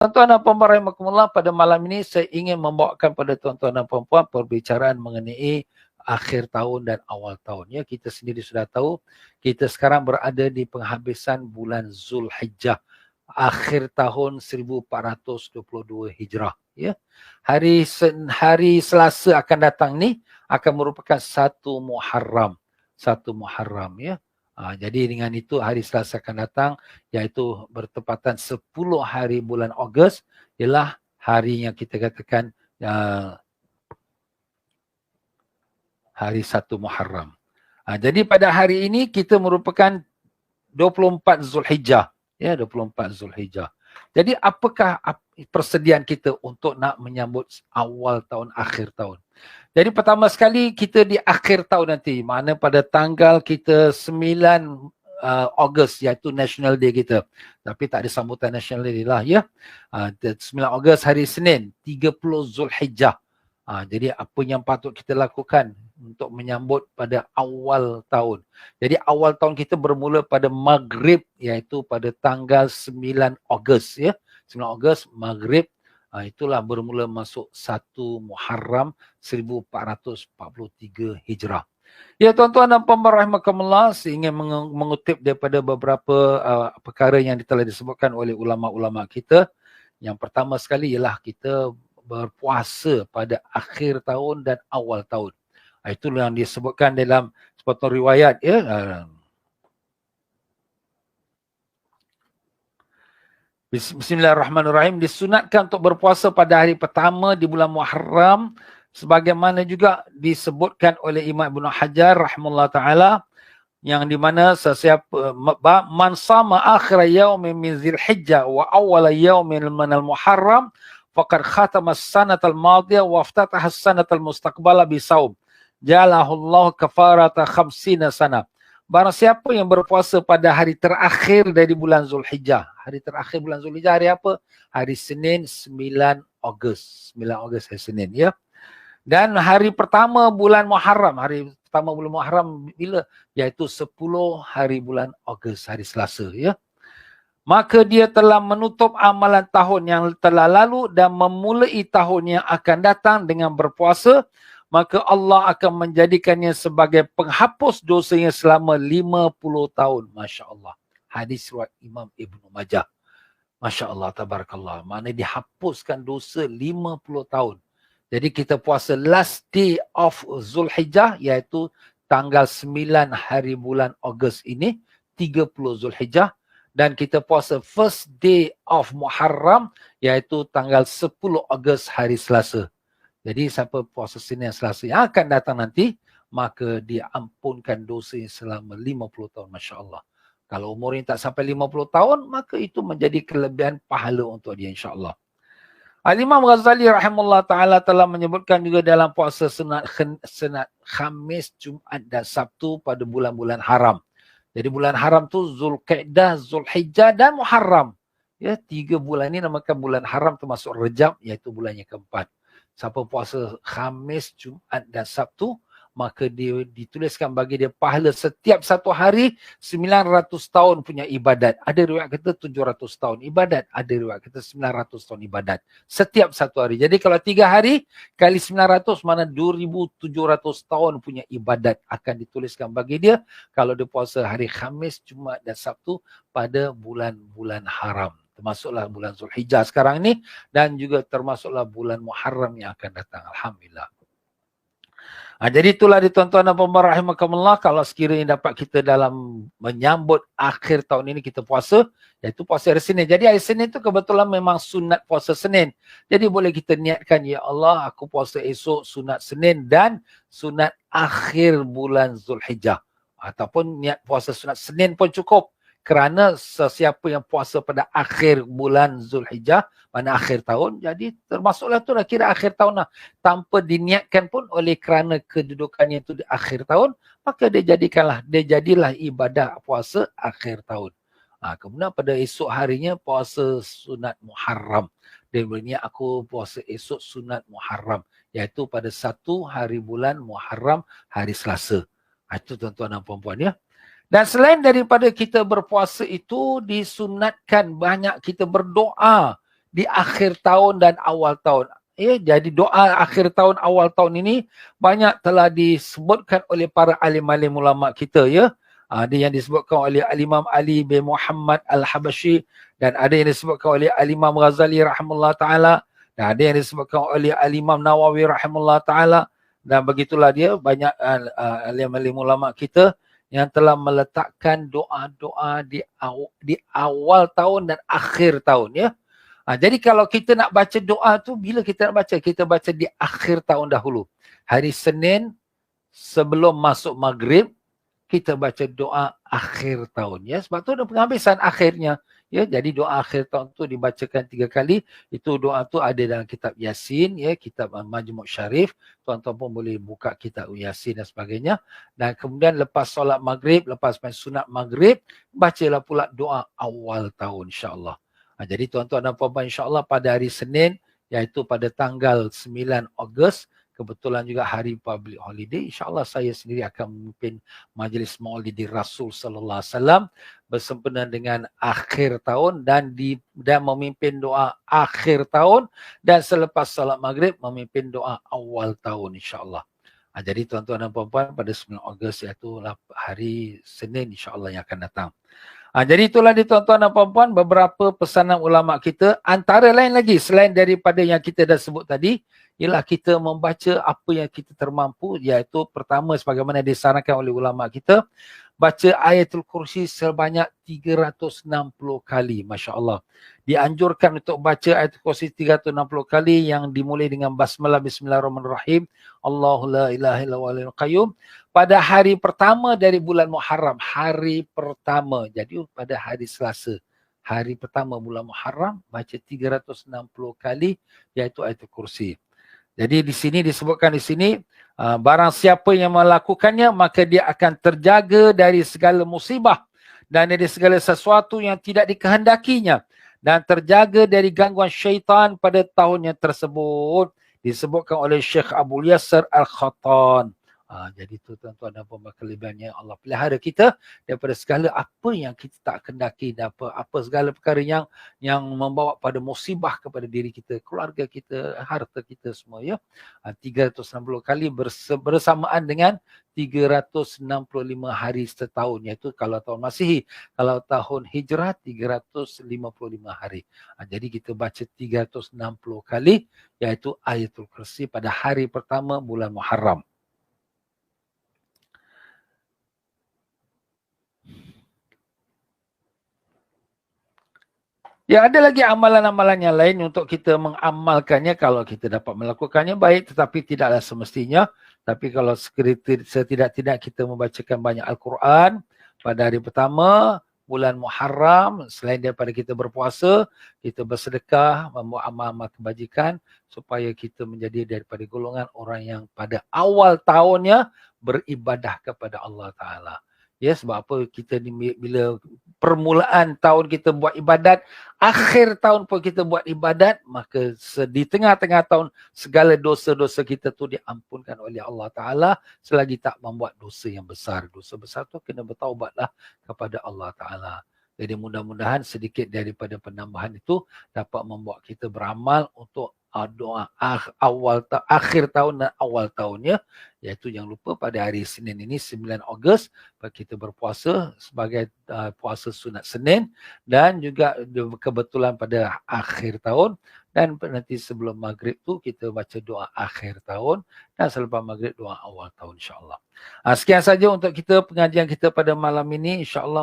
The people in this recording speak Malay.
Tuan-tuan dan puan-puan rahimakumullah, pada malam ini saya ingin membawakan pada tuan-tuan dan puan-puan perbicaraan mengenai akhir tahun dan awal tahun. Ya, kita sendiri sudah tahu kita sekarang berada di penghabisan bulan Zulhijjah, akhir tahun 1422 Hijrah. Ya, hari Selasa akan datang ni akan merupakan satu Muharram, ya. Jadi dengan itu hari Selasa akan datang, iaitu bertepatan 10 hari bulan Ogos, ialah hari yang kita katakan hari 1 Muharram. Jadi pada hari ini kita merupakan 24 Zulhijjah. Ya, 24 Zulhijjah. Jadi apakah persediaan kita untuk nak menyambut awal tahun, akhir tahun? Jadi pertama sekali kita di akhir tahun nanti, mana pada tanggal kita 9 Ogos, iaitu National Day kita. Tapi tak ada sambutan National Day lah ya. 9 Ogos hari Senin, 30 Zulhijjah. Jadi apa yang patut kita lakukan untuk menyambut pada awal tahun? Jadi awal tahun kita bermula pada Maghrib, iaitu pada tanggal 9 Ogos ya. 9 Ogos Maghrib. Itulah bermula masuk 1 Muharram 1443 Hijrah. Ya tuan-tuan dan puan-puan rahimakumullah, saya ingin mengutip daripada beberapa perkara yang telah disebutkan oleh ulama-ulama kita. Yang pertama sekali ialah kita berpuasa pada akhir tahun dan awal tahun. Itulah yang disebutkan dalam sepotong riwayat ya. Bismillahirrahmanirrahim. Disunatkan untuk berpuasa pada hari pertama di bulan Muharram, sebagaimana juga disebutkan oleh Imam Ibn Hajar rahimahullah ta'ala, yang di mana sesiapa man sama akhir yaumin min Zulhijjah wa awwal yaumin min al-Muharram faqad khatama as-sanata al-madiyah wa iftataha as-sanata al-mustaqbala bisaum jalahu Allah kafarata 50 sana. Barang siapa yang berpuasa pada hari terakhir dari bulan Zulhijjah. Hari terakhir bulan Zulhijjah hari apa? Hari Senin 9 Ogos. 9 Ogos hari Senin ya. Dan hari pertama bulan Muharram. Hari pertama bulan Muharram bila? Iaitu 10 hari bulan Ogos, hari Selasa ya. Maka dia telah menutup amalan tahun yang telah lalu dan memulai tahun yang akan datang dengan berpuasa. Maka Allah akan menjadikannya sebagai penghapus dosanya selama 50 tahun. Masya Allah. Hadis riwayat Imam Ibn Majah. Masya Allah, tabarakallah. Mana dihapuskan dosa 50 tahun. Jadi kita puasa last day of Zulhijjah, iaitu tanggal 9 hari bulan Ogos ini, 30 Zulhijjah. Dan kita puasa first day of Muharram, iaitu tanggal 10 Ogos hari Selasa. Jadi siapa puasa Senin Selasa yang akan datang nanti, maka diampunkan dosa selama 50 tahun. Masya Allah. Kalau umurnya tak sampai 50 tahun, maka itu menjadi kelebihan pahala untuk dia insya-Allah. Al-Imam Ghazali rahimahullah ta'ala telah menyebutkan juga dalam puasa sunat Khamis, Jumaat dan Sabtu pada bulan-bulan haram. Jadi bulan haram tu Zulqa'dah, Zulhijjah dan Muharram. Ya, 3 bulan ini namakan bulan haram termasuk Rejab, iaitu bulan yang keempat. Siapa puasa Khamis, Jumaat dan Sabtu, maka dia dituliskan bagi dia pahala setiap satu hari 900 tahun punya ibadat. Ada riwayat kata 700 tahun ibadat, ada riwayat kata 900 tahun ibadat setiap satu hari. Jadi kalau 3 hari kali 900 mana 2700 tahun punya ibadat akan dituliskan bagi dia kalau dia puasa hari Khamis, Jumaat dan Sabtu pada bulan-bulan haram. Termasuklah bulan Zulhijjah sekarang ini dan juga termasuklah bulan Muharram yang akan datang. Alhamdulillah. Jadi itulah tuan-tuan dan puan-puan rahimakumullah, kalau sekiranya dapat kita dalam menyambut akhir tahun ini kita puasa, iaitu puasa hari Senin. Jadi hari Senin itu kebetulan memang sunat puasa Senin. Jadi boleh kita niatkan, ya Allah aku puasa esok sunat Senin dan sunat akhir bulan Zulhijjah. Ataupun niat puasa sunat Senin pun cukup. Kerana sesiapa yang puasa pada akhir bulan Zulhijjah, mana akhir tahun, jadi termasuklah tu lah kira akhir tahun lah. Tanpa diniatkan pun oleh kerana kedudukannya itu di akhir tahun, maka dia jadilah ibadah puasa akhir tahun. Kemudian pada esok harinya puasa sunat Muharram. Dia berniat aku puasa esok sunat Muharram, iaitu pada 1 hari bulan Muharram, hari Selasa. Itu tuan-tuan dan puan-puan ya. Dan selain daripada kita berpuasa itu, disunatkan banyak kita berdoa di akhir tahun dan awal tahun. Jadi doa akhir tahun, awal tahun ini banyak telah disebutkan oleh para alim-alim ulama kita, ya. Ada yang disebutkan oleh Al-Imam Ali bin Muhammad Al-Habashi, dan ada yang disebutkan oleh Al-Imam Ghazali rahimahullah ta'ala, dan ada yang disebutkan oleh Al-Imam Nawawi rahimahullah ta'ala, dan begitulah dia banyak alim-alim ulama kita yang telah meletakkan doa-doa di awal tahun dan akhir tahun, ya. Jadi kalau kita nak baca doa tu, bila kita nak baca? Kita baca di akhir tahun dahulu. Hari Senin sebelum masuk maghrib, kita baca doa akhir tahun, ya. Sebab tu ada penghabisan akhirnya, ya. Jadi doa akhir tahun tu dibacakan 3 kali. Itu doa tu ada dalam kitab Yasin, ya, kitab Majmu' Syarif. Tuan-tuan pun boleh buka kitab Yasin dan sebagainya. Dan kemudian lepas solat maghrib, lepas main sunat maghrib, bacalah pula doa awal tahun, insya-Allah. Jadi tuan-tuan dan puan-puan, insya-Allah pada hari Senin, iaitu pada tanggal 9 Ogos, kebetulan juga hari public holiday, insya-Allah saya sendiri akan memimpin majlis Maulidi Rasul sallallahu alaihi wasallam bersempena dengan akhir tahun, dan memimpin doa akhir tahun, dan selepas salat maghrib memimpin doa awal tahun, insya-Allah. Jadi tuan-tuan dan puan-puan, pada 9 Ogos iaitu hari Senin, insya-Allah yang akan datang. Jadi itulah dia tuan-tuan dan puan-puan beberapa pesanan ulama kita. Antara lain lagi selain daripada yang kita dah sebut tadi, ialah kita membaca apa yang kita termampu, iaitu pertama sebagaimana disarankan oleh ulama kita, baca ayatul kursi sebanyak 360 kali, Masya Allah. Dianjurkan untuk baca ayatul kursi 360 kali yang dimulai dengan basmalah bismillahirrahmanirrahim, Allahu la ilaha illa huwal qayyum, pada hari pertama dari bulan Muharram, hari pertama. Jadi pada hari Selasa, hari pertama bulan Muharram, baca 360 kali iaitu ayatul kursi. Jadi di sini disebutkan di sini, barang siapa yang melakukannya maka dia akan terjaga dari segala musibah dan dari segala sesuatu yang tidak dikehendakinya, dan terjaga dari gangguan syaitan pada tahunnya tersebut. Disebutkan oleh Syekh Abu Yasir Al-Khattan. Jadi tu tuan-tuan dan puan-puan, kelebihannya Allah pelihara kita daripada segala apa yang kita tak kendaki, dan apa segala perkara yang membawa pada musibah kepada diri kita, keluarga kita, harta kita semua, ya. 360 kali bersamaan dengan 365 hari setahun, iaitu kalau tahun Masihi, kalau tahun Hijrah 355 hari. Jadi kita baca 360 kali iaitu ayatul kursi pada hari pertama bulan Muharram. Ya, ada lagi amalan-amalan yang lain untuk kita mengamalkannya kalau kita dapat melakukannya baik, tetapi tidaklah semestinya. Tapi kalau setidak-tidak kita membacakan banyak Al-Quran pada hari pertama bulan Muharram, selain daripada kita berpuasa, kita bersedekah, membuat amal-amal kebajikan supaya kita menjadi daripada golongan orang yang pada awal tahunnya beribadah kepada Allah Ta'ala. Ya, sebab apa kita ni bila permulaan tahun kita buat ibadat, akhir tahun pun kita buat ibadat, maka di tengah-tengah tahun segala dosa-dosa kita tu diampunkan oleh Allah Ta'ala selagi tak membuat dosa yang besar. Dosa besar tu kena bertaubatlah kepada Allah Ta'ala. Jadi mudah-mudahan sedikit daripada penambahan itu dapat membuat kita beramal untuk doa akhir tahun dan awal tahunnya, iaitu jangan lupa pada hari Senin ini 9 Ogos kita berpuasa sebagai puasa sunat Senin, dan juga kebetulan pada akhir tahun, dan nanti sebelum maghrib tu kita baca doa akhir tahun, dan selepas maghrib doa awal tahun, insya-Allah. Sekian saja untuk kita pengajian kita pada malam ini, insya-Allah.